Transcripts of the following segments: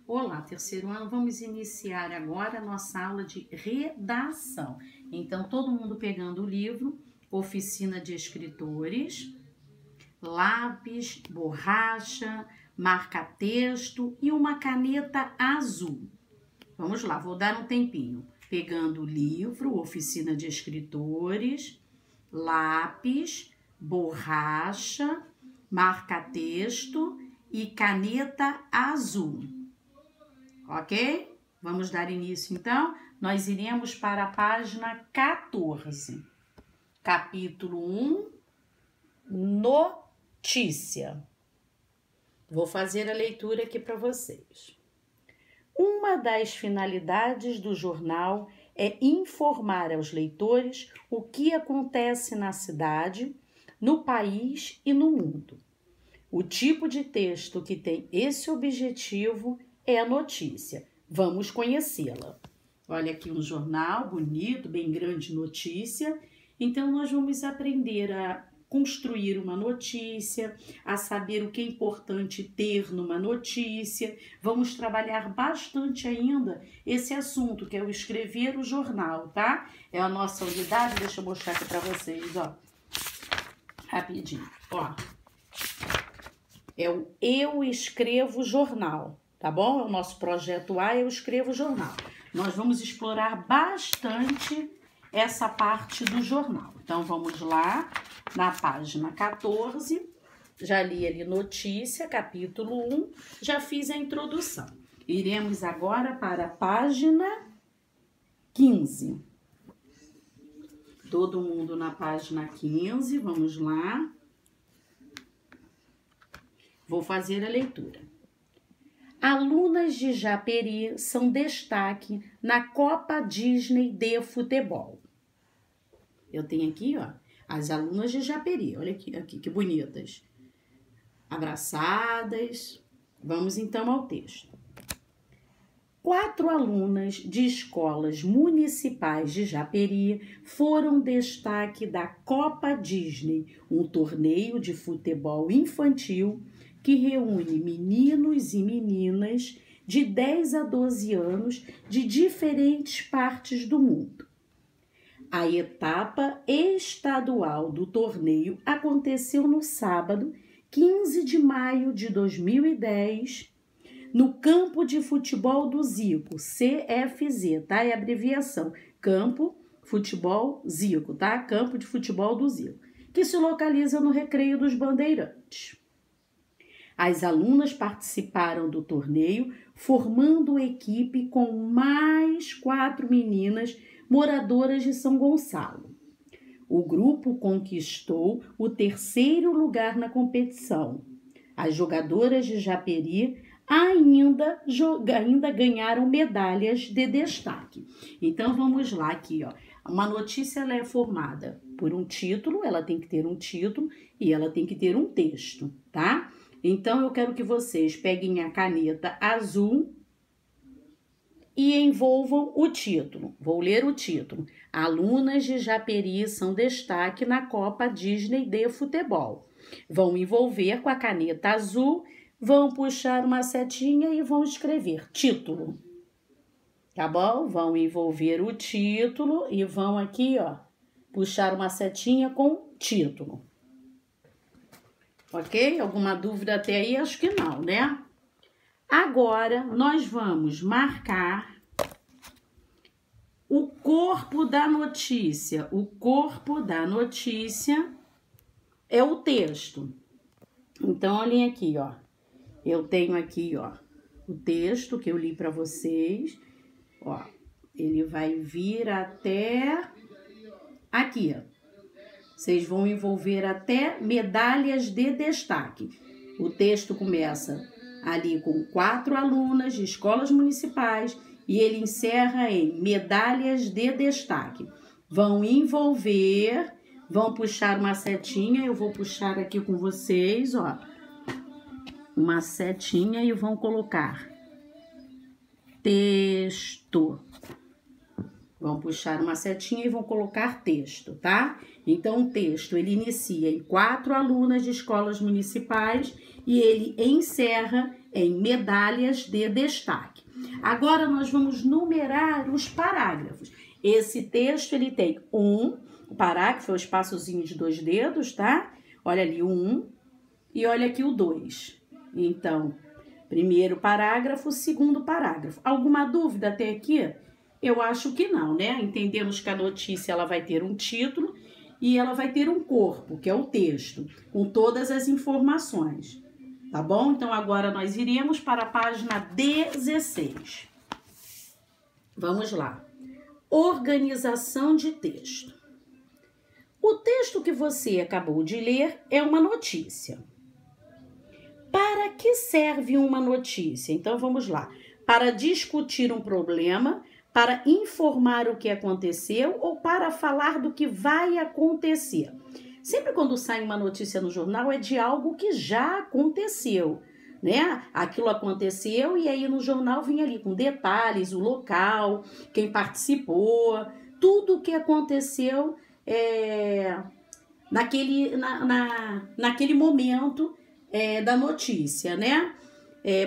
Olá, terceiro ano, vamos iniciar agora a nossa aula de redação. Então, todo mundo pegando o livro, Oficina de Escritores, lápis, borracha, marca-texto e uma caneta azul. Vamos lá, vou dar um tempinho. Pegando o livro, Oficina de Escritores, lápis, borracha, marca-texto e caneta azul. Ok? Vamos dar início, então. Nós iremos para a página 14. Capítulo 1, Notícia. Vou fazer a leitura aqui para vocês. Uma das finalidades do jornal é informar aos leitores o que acontece na cidade, no país e no mundo. O tipo de texto que tem esse objetivo é a notícia. Vamos conhecê-la. Olha aqui um jornal bonito, bem grande, notícia. Então, nós vamos aprender a construir uma notícia, a saber o que é importante ter numa notícia. Vamos trabalhar bastante ainda esse assunto, que é o escrever o jornal, tá? É a nossa unidade, deixa eu mostrar aqui para vocês, ó. Rapidinho, ó. É o Eu Escrevo Jornal, tá bom? O nosso projeto A, Eu Escrevo Jornal. Nós vamos explorar bastante essa parte do jornal. Então, vamos lá, na página 14, já li ali notícia, capítulo 1, já fiz a introdução. Iremos agora para a página 15. Todo mundo na página 15, vamos lá. Vou fazer a leitura. Alunas de Japeri são destaque na Copa Disney de futebol. Eu tenho aqui, ó, as alunas de Japeri. Olha aqui que bonitas. Abraçadas. Vamos então ao texto. 4 alunas de escolas municipais de Japeri foram destaque da Copa Disney, um torneio de futebol infantil que reúne meninos e meninas de 10 a 12 anos de diferentes partes do mundo. A etapa estadual do torneio aconteceu no sábado, 15 de maio de 2010, no Campo de Futebol do Zico, CFZ, tá? É a abreviação, Campo Futebol Zico, tá? Campo de Futebol do Zico, que se localiza no Recreio dos Bandeirantes. As alunas participaram do torneio, formando equipe com mais 4 meninas moradoras de São Gonçalo. O grupo conquistou o 3º lugar na competição. As jogadoras de Japeri ainda ganharam medalhas de destaque. Então, vamos lá aqui, ó. Uma notícia ela é formada por um título, ela tem que ter um título e ela tem que ter um texto, tá? Então, eu quero que vocês peguem a caneta azul e envolvam o título. Vou ler o título. Alunas de Japeri são destaque na Copa Disney de futebol. Vão envolver com a caneta azul, vão puxar uma setinha e vão escrever título. Tá bom? Vão envolver o título e vão aqui, ó, puxar uma setinha com título. Ok? Alguma dúvida até aí? Acho que não, né? Agora, nós vamos marcar o corpo da notícia. O corpo da notícia é o texto. Então, olhem aqui, ó. Eu tenho aqui, ó, o texto que eu li para vocês. Ó, ele vai vir até aqui, ó. Vocês vão envolver até medalhas de destaque. O texto começa ali com 4 alunas de escolas municipais e ele encerra em medalhas de destaque. Vão envolver, vão puxar uma setinha, eu vou puxar aqui com vocês, ó, uma setinha e vão colocar texto. Vão puxar uma setinha e vão colocar texto, tá? Então, o texto, ele inicia em 4 alunas de escolas municipais e ele encerra em medalhas de destaque. Agora nós vamos numerar os parágrafos. Esse texto ele tem o parágrafo é o espaçozinho de 2 dedos, tá? Olha ali o 1 e olha aqui o 2. Então, primeiro parágrafo, segundo parágrafo. Alguma dúvida até aqui? Eu acho que não, né? Entendemos que a notícia ela vai ter um título e ela vai ter um corpo, que é o texto, com todas as informações. Tá bom? Então, agora nós iremos para a página 16. Vamos lá. Organização de texto. O texto que você acabou de ler é uma notícia. Para que serve uma notícia? Então, vamos lá. Para discutir um problema, para informar o que aconteceu ou para falar do que vai acontecer. Sempre quando sai uma notícia no jornal é de algo que já aconteceu, né? Aquilo aconteceu e aí no jornal vinha ali com detalhes, o local, quem participou, tudo o que aconteceu naquele momento da notícia, né?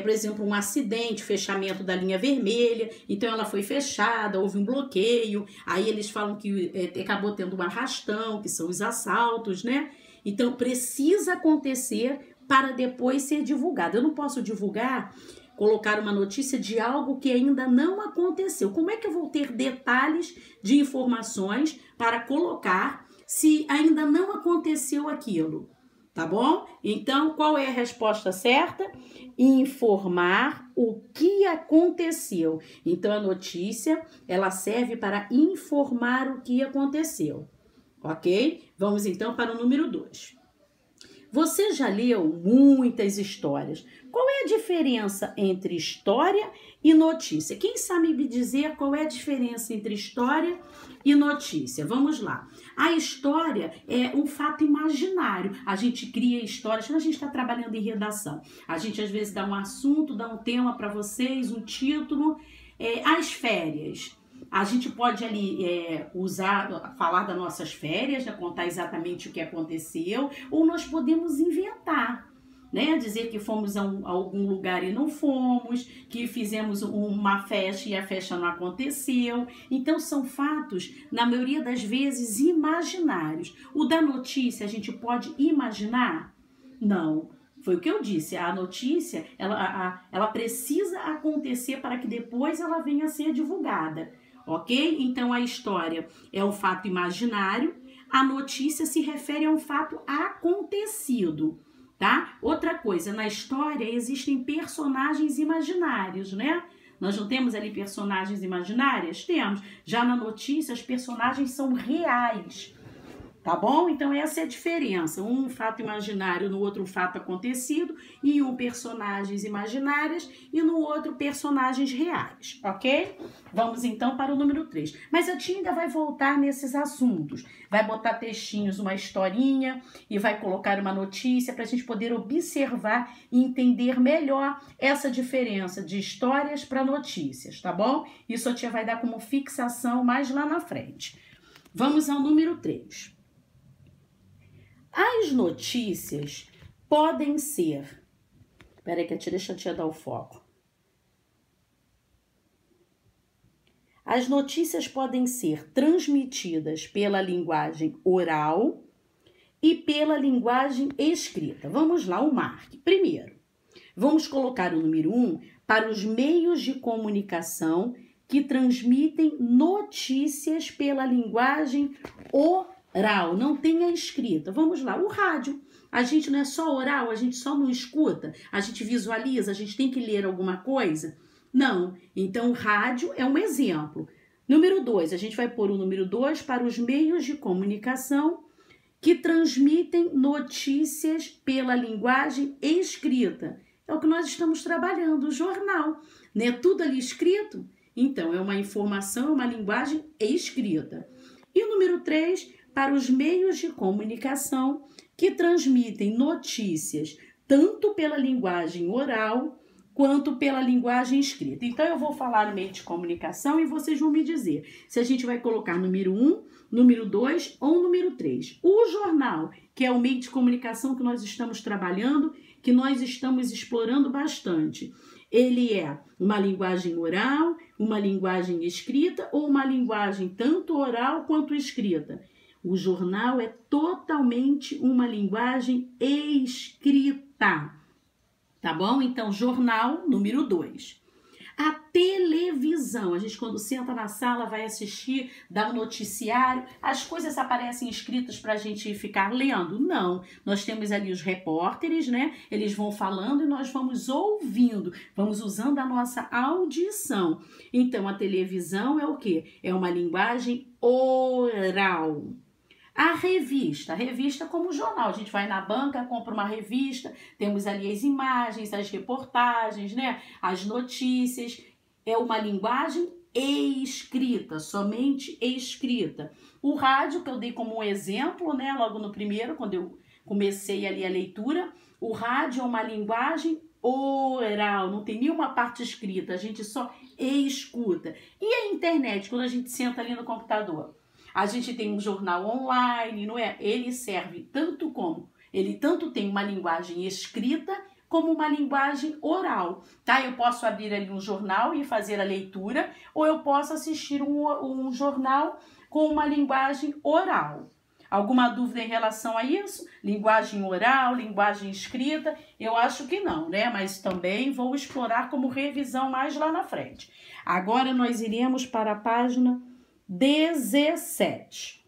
Por exemplo, um acidente, fechamento da linha vermelha, então ela foi fechada, houve um bloqueio, aí eles falam que acabou tendo um arrastão, que são os assaltos, né? Então precisa acontecer para depois ser divulgado. Eu não posso divulgar, colocar uma notícia de algo que ainda não aconteceu. Como é que eu vou ter detalhes de informações para colocar se ainda não aconteceu aquilo? Tá bom? Então, qual é a resposta certa? Informar o que aconteceu. Então, a notícia, ela serve para informar o que aconteceu. Ok? Vamos então para o número 2. Você já leu muitas histórias. Qual é a diferença entre história e notícia? Quem sabe me dizer qual é a diferença entre história e notícia? Vamos lá. A história é um fato imaginário. A gente cria histórias. Quando a gente está trabalhando em redação, a gente às vezes dá um assunto, dá um tema para vocês, um título. As férias. A gente pode ali falar das nossas férias, né, contar exatamente o que aconteceu, ou nós podemos inventar, né, dizer que fomos a algum lugar e não fomos, que fizemos uma festa e a festa não aconteceu. Então são fatos, na maioria das vezes, imaginários. O da notícia a gente pode imaginar? Não. Foi o que eu disse, a notícia ela precisa acontecer para que depois ela venha a ser divulgada. Ok? Então, a história é um fato imaginário, a notícia se refere a um fato acontecido, tá? Outra coisa, na história existem personagens imaginários, né? Nós não temos ali personagens imaginárias? Temos. Já na notícia, os personagens são reais. Tá bom? Então, essa é a diferença. Um fato imaginário, no outro fato acontecido, e um personagens imaginárias e no outro personagens reais, ok? Vamos então para o número 3. Mas a tia ainda vai voltar nesses assuntos. Vai botar textinhos, uma historinha e vai colocar uma notícia para a gente poder observar e entender melhor essa diferença de histórias para notícias, tá bom? Isso a tia vai dar como fixação mais lá na frente. Vamos ao número 3. As notícias podem ser... Peraí que deixa a tia dar o foco. As notícias podem ser transmitidas pela linguagem oral e pela linguagem escrita. Vamos lá, o marque. Primeiro, vamos colocar o número 1 para os meios de comunicação que transmitem notícias pela linguagem oral, não tem a escrita. Vamos lá, o rádio. A gente não é só oral, a gente só não escuta, a gente visualiza, a gente tem que ler alguma coisa? Não. Então, o rádio é um exemplo. Número 2, a gente vai pôr o número 2 para os meios de comunicação que transmitem notícias pela linguagem escrita. É o que nós estamos trabalhando, o jornal. Não é tudo ali escrito? Então, é uma informação, é uma linguagem escrita. E o número 3, para os meios de comunicação que transmitem notícias tanto pela linguagem oral quanto pela linguagem escrita. Então, eu vou falar no meio de comunicação e vocês vão me dizer se a gente vai colocar número 1, número 2 ou número 3. O jornal, que é o meio de comunicação que nós estamos trabalhando, que nós estamos explorando bastante. Ele é uma linguagem oral, uma linguagem escrita ou uma linguagem tanto oral quanto escrita? O jornal é totalmente uma linguagem escrita, tá bom? Então, jornal número 2. A televisão, a gente quando senta na sala vai assistir, dá um noticiário, as coisas aparecem escritas para a gente ficar lendo? Não, nós temos ali os repórteres, né? Eles vão falando e nós vamos ouvindo, vamos usando a nossa audição. Então, a televisão é o quê? É uma linguagem oral. A revista como jornal, a gente vai na banca, compra uma revista, temos ali as imagens, as reportagens, né? As notícias, é uma linguagem escrita, somente escrita. O rádio, que eu dei como um exemplo, né? Logo no primeiro, quando eu comecei ali a leitura, o rádio é uma linguagem oral, não tem nenhuma parte escrita, a gente só escuta. E a internet, quando a gente senta ali no computador? A gente tem um jornal online, não é? Ele serve ele tanto tem uma linguagem escrita como uma linguagem oral, tá? Eu posso abrir ali um jornal e fazer a leitura, ou eu posso assistir um jornal com uma linguagem oral. Alguma dúvida em relação a isso? Linguagem oral, linguagem escrita? Eu acho que não, né? Mas também vou explorar como revisão mais lá na frente. Agora nós iremos para a página 17.